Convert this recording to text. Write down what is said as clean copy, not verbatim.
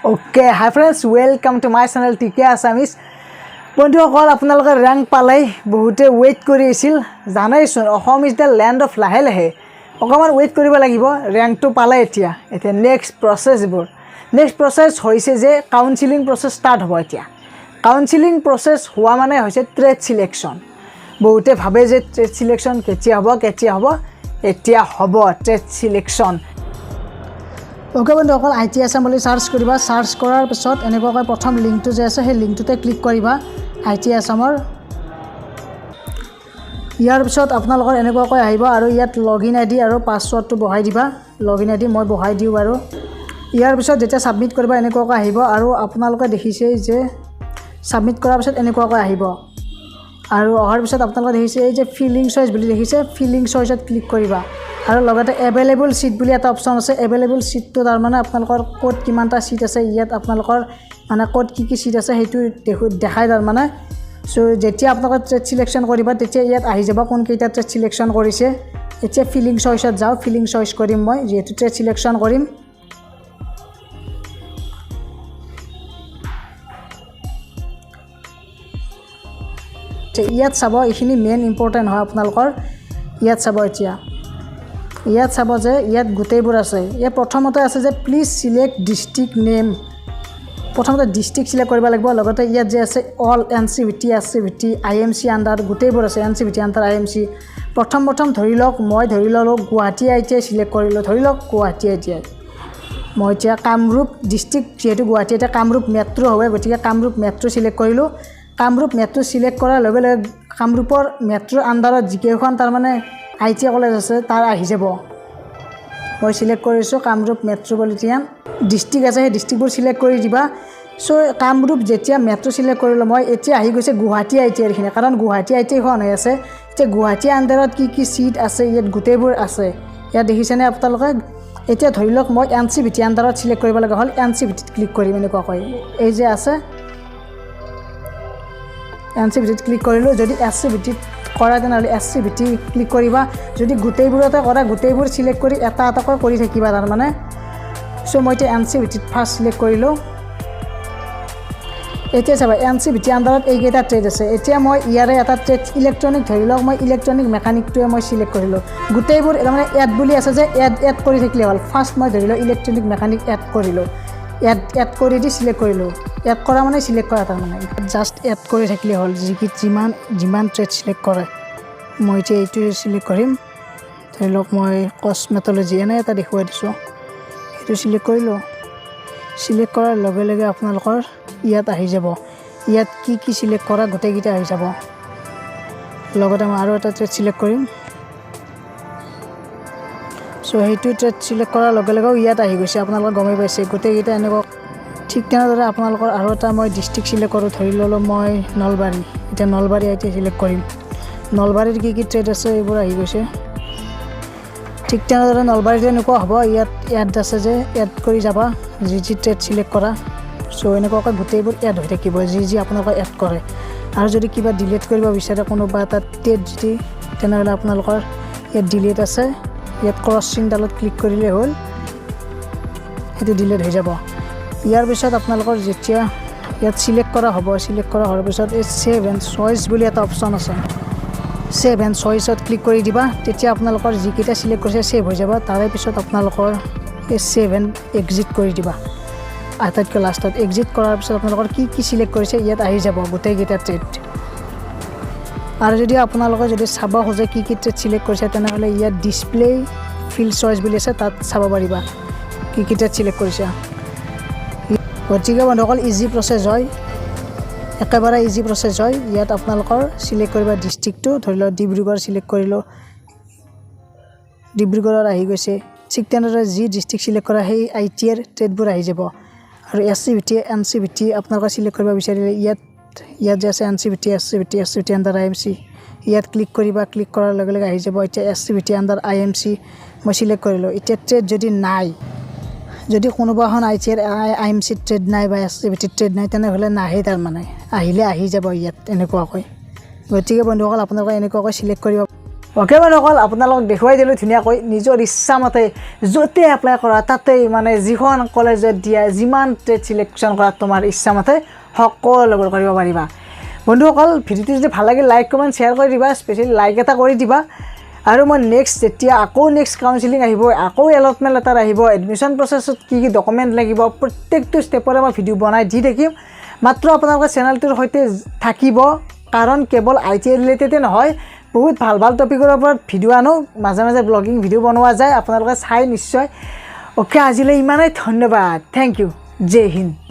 Okay, hi friends, welcome to my channel TK ASSAMESE. বন্ধুসকল আপোনালোকে rank পালাই বহুতে ওয়েট কৰি আছিল জানাইছোন Assam is the land of লাহে লাহে অকমান ওয়েট কৰিব লাগিব ৰেংকটো পালাই এতিয়া নেক্সট প্ৰসেস হৈছে যে কাউন্সেলিং প্ৰসেস ষ্টাৰ্ট হ'ব এতিয়া কাউন্সেলিং প্ৰসেস হোৱা মানে হৈছে ট্ৰেড সিলেকশন বহুতে ভাবে যে ট্ৰেড সিলেকশন কেতিয়া হ'ব এতিয়া হ'ব ট্ৰেড সিলেকশন ओके बंधुসকল ITI ASSAM বুলি সাৰ্চ কৰিবা সাৰ্চ কৰাৰ পিছত এনেকৈ প্ৰথম লিংকটো যে আছে সেই লিংকটোতে ক্লিক কৰিবা ITI ASSAMৰ ইয়াৰ পিছত আপোনালোকৰ এনেকৈ আহিব আৰু ইয়াত লগইন আইডি আৰু পাসওয়াৰ্ডটো বহাই দিবা লগইন আইডি মই বহাই দিও আৰু ইয়াৰ পিছত যেতিয়া সাবমিট কৰিবা এনেকৈ আহিব আৰু আপোনালোকে দেখিছে যে সাবমিট কৰাৰ পিছত এনেকৈ আহিব আৰু অহাৰ পিছত আপোনালোকে দেখিছে এই যে ফিলিং চয়েস বুলি দেখিছে ফিলিং চয়েসত ক্লিক কৰিবা আৰু লগতে এভেইলেবল সিট বুলি এটা অপচন আছে এভেইলেবল সিটটো তাৰ মানে আপোনালোকৰ কোড কিমানটা সিট আছে ইয়াত আপোনালোকৰ মানে কোড কি সিট আছে হেতু দেখাই তাৰ মানে সো যেতিয়া আপোনালোকে ট্ৰেড সিলেকশন কৰিবা তেতিয়া ইয়াত আহি যাব কোন কেইটা ট্ৰেড সিলেকশন কৰিছে এতিয়া ফিলিং চয়েসত যাও ফিলিং চয়েস কৰিম মই যেহেতু ট্ৰেড সিলেকশন কৰিম ইয়াত চাব এইখিনি মেইন ইম্পৰ্টেন্ট হয় আপোনালোকৰ ইয়াত চাব এতিয়া ইয়াত চাব যে ইয়াত গুটেইবোৰ আছে ইয়া প্ৰথমতে আছে যে প্লিজ সিলেক্ট ডিস্ট্ৰিক্ট নেম প্ৰথমতে ডিস্ট্ৰিক্ট সিলেক্ট কৰিব লাগিব লগতে ইয়াত যে আছে all NCVT SCVT IMC under গুটেইবোৰ আছে এনসিভিটি আন্ডাৰ আইএমসি প্ৰথম ধৰি লওক মই ধৰি ললো গুৱাহাটী ITI সিলেক্ট কৰিলো ধৰি লওক গুৱাহাটী ITI মই এতিয়া কামৰূপ ডিস্ট্ৰিক্ট যেহেতু গুৱাহাটী এটা কামৰূপ মেট্ৰো হয় গতিকে কামৰূপ মেট্ৰো সিলেক্ট কৰিলো কামৰূপ মেট্ৰো সিলেক্ট কৰাৰ লগে লগে কামৰূপৰ মেট্ৰো আন্ডাৰত যিকেইখন তাৰ মানে ITI কলেজ আছে তাৰ আহি যাব মই সিলেক্ট কৰিছো কামৰূপ মেট্ৰোপলিটান ডিস্ট্ৰিক্ট আছে সেই ডিস্ট্ৰিক্টবোৰ সিলেক্ট কৰি দিবা সো কামৰূপ যেতিয়া মেট্ৰো সিলেক্ট কৰিলো মই এতিয়া আহি গৈছে গুৱাহাটী ITI এৰখিনি কাৰণ গুৱাহাটী ITI খন হৈ আছে এতিয়া গুৱাহাটী আন্ডাৰত কি সিট আছে ইয়াত গুটেইবোৰ আছে ইয়াত দেখিছেনে আপোনালোকে এতিয়া ধৰি লওক মই এনসিভিটি আন্ডাৰত সিলেক্ট কৰিব লগা হল এনসিভিটিত ক্লিক কৰিম এনেকুৱা কয় এই যে আছে এনসিভিটিত ক্লিক কৰিলো যদি এসসিভিটিত কৰা তেনেহলে এসসিভিটি ক্লিক কৰিবা যদি গুটেইবোৰতে কৰা গুটেইবোৰ সিলেক্ট কৰি এটা এটাকৈ কৰি থাকিবা তাৰ মানে সো মই তে এনসিভিটিত ফাৰ্স্ট সিলেক্ট কৰিলো এতিয়া চাবা এনসিভিটি আন্ডাৰত এই কেইটা ট্ৰেড আছে এতিয়া মই ইয়াৰে এটা ট্ৰেড ইলেক্ট্ৰনিক ধৰি লওক মই ইলেক্ট্ৰনিক মেকানিকটোৱে মই সিলেক্ট কৰিলো গুটেইবোৰ মানে এড বুলি আছে যে এড কৰি থাকিলে হল ফাৰ্স্ট মই ধৰি লওক ইলেক্ট্ৰনিক মেকানিক এড কৰিলো এড কৰি দি সিলেক্ট কৰিলো এড কৰা মানে সিলেক্ট কৰা তাৰ মানে জাস্ট এড কৰি থাকিলে হল যিমান ট্ৰেড সিলেক্ট কৰে মই যে এইটো সিলেক্ট কৰিম ধৰি লওক মই কসমেটলজি এনে এটা দেখুৱাই দিছো এইটো সিলেক্ট কৰিলো সিলেক্ট কৰাৰ লগে লগে আপোনালোকৰ ইয়াত আহি যাব ইয়াত কি সিলেক্ট কৰা গোটেইকেইটা আহি যাব লগতে মই আৰু এটা ট্ৰেড সিলেক্ট কৰিম সো হেতু ট্ৰেড সিলেক্ট কৰাৰ লগে লগে ইয়াত আহি গৈছে আপোনালোকে গমে পাইছে গোটেইকেইটা এনেকুৱা ঠিক তেনেদৰে আপোনালোকৰ আৰু এটা মই ডিস্ট্ৰিক্ট সিলেক্ট কৰো ধৰি ললো মই নলবাৰী এটা নলবাৰী ITI সিলেক্ট কৰিম নলবাৰীৰ কি ট্ৰেড আছে এইবোৰ আহি গৈছে ঠিক তেনেদৰে নলবাৰীতে এনেকুৱা হ'ব ইয়াত এড আছে যে এড কৰি যাবা যি ট্ৰেড সিলেক্ট কৰা সো এনেকুৱাকৈ গোটেইবোৰ এড হৈ থাকিব যি আপোনালোকে এড কৰে আৰু যদি কিবা ডিলিট কৰিব বিচাৰে কোনোবা এটা ট্ৰেড যদি তেনেহলে আপোনালোকৰ ইয়াত ডিলিট আছে ইয়াত ক্ৰছ চিনডালত ক্লিক কৰিলে হ'ল এটো ডিলিট হৈ যাব ইয়াৰ পিছত আপোনালোকৰ যেতিয়া ইয়াত সিলেক্ট কৰা হ'ব সিলেক্ট কৰা হোৱাৰ পিছত এই সেভ এণ্ড চয়েস বুলি এটা অপচন আছে সেভ এণ্ড চয়েসত ক্লিক কৰি দিবা তেতিয়া আপোনালোকৰ যিকেইটা সিলেক্ট কৰিছে সেভ হৈ যাব তাৰে পিছত আপোনালোকৰ এই সেভ এণ্ড এক্সিট কৰি দিবা আটাইতকৈ লাষ্টত এক্সিট কৰাৰ পিছত আপোনালোকৰ কি সিলেক্ট কৰিছে ইয়াত আহি যাব গোটেইকেইটা ট্ৰেড আৰু যদি আপোনালোকে যদি চাব খোজে কি ট্ৰেড সিলেক্ট কৰিছে তেনেহলে ইয়াত ডিসপ্লে ফিল্ড চয়েস বুলি আছে তাত চাব পাৰিবা কি ট্ৰেড সিলেক্ট কৰিছে গতিকে বন্ধুসকল ইজি প্ৰসেস হয় একেবাৰে ইজি প্ৰসেস হয় ইয়াত আপোনালোকৰ সিলেক্ট কৰিবা ডিস্ট্ৰিক্টটো ধৰি লওক ডিব্ৰুগড় সিলেক্ট কৰিলো ডিব্ৰুগড়ৰ আহি গৈছে ঠিক তেনেদৰে যি ডিস্ট্ৰিক্ট সিলেক্ট কৰা সেই ITI এৰ ট্ৰেডবোৰ আহি যাব আৰু এসসিভিটি এনসিভিটি আপোনালোকে সিলেক্ট কৰিব বিচাৰিলে ইয়াত যে আছে এনসিভিটি এসসিভিটি আন্ডাৰ IMC ইয়াত ক্লিক কৰিবা ক্লিক কৰাৰ লগে লগে আহি যাব এতিয়া এসসিভিটি আন্ডাৰ IMC মই সিলেক্ট কৰিলো এতিয়া ট্ৰেড যদি নাই যদি কোনোবা এখন ITI এৰ IMC ট্ৰেড নাই বা এসসিভিটি ট্ৰেড নাই তেনেহলে নাহে তাৰ মানে আহিলে আহি যাব ইয়াত এনেকুৱাকৈ গতিকে বন্ধুসকল আপোনালোকে এনেকুৱাকৈ সিলেক্ট কৰিব ওকে মানুহসকল আপোনালোকক দেখুৱাই দিলোঁ ধুনীয়াকৈ নিজৰ ইচ্ছামতে য'তে এপ্লাই কৰা তাতেই মানে যিখন কলেজত দিয়া যিমান ট্ৰেড চিলেকশ্যন কৰা তোমাৰ ইচ্ছামতে সকলোবোৰ কৰিব পাৰিবা বন্ধুসকল ভিডিঅ'টো যদি ভাল লাগে লাইক কমেণ্ট শ্বেয়াৰ কৰি দিবা স্পেচিয়েলি লাইক এটা কৰি দিবা আৰু মই নেক্সট যেতিয়া আকৌ নেক্সট কাউন্সেলিং আহিব আকৌ এলটমেণ্ট লেটাৰ আহিব এডমিশ্যন প্ৰচেছত কি কি ডকুমেণ্ট লাগিব প্ৰত্যেকটো ষ্টেপৰে মই ভিডিঅ' বনাই দি থাকিম মাত্ৰ আপোনালোকৰ চেনেলটোৰ সৈতে থাকিব কাৰণ কেৱল ITI ৰিলেটেডে নহয় বহুত ভাল ভাল টপিকৰ ওপৰত ভিডিঅ' আনো মাজে মাজে ব্লগিং ভিডিঅ' বনোৱা যায় আপোনালোকে চাই নিশ্চয় ওকে আজিলৈ ইমানেই ধন্যবাদ থেংক ইউ জয় হিন্দ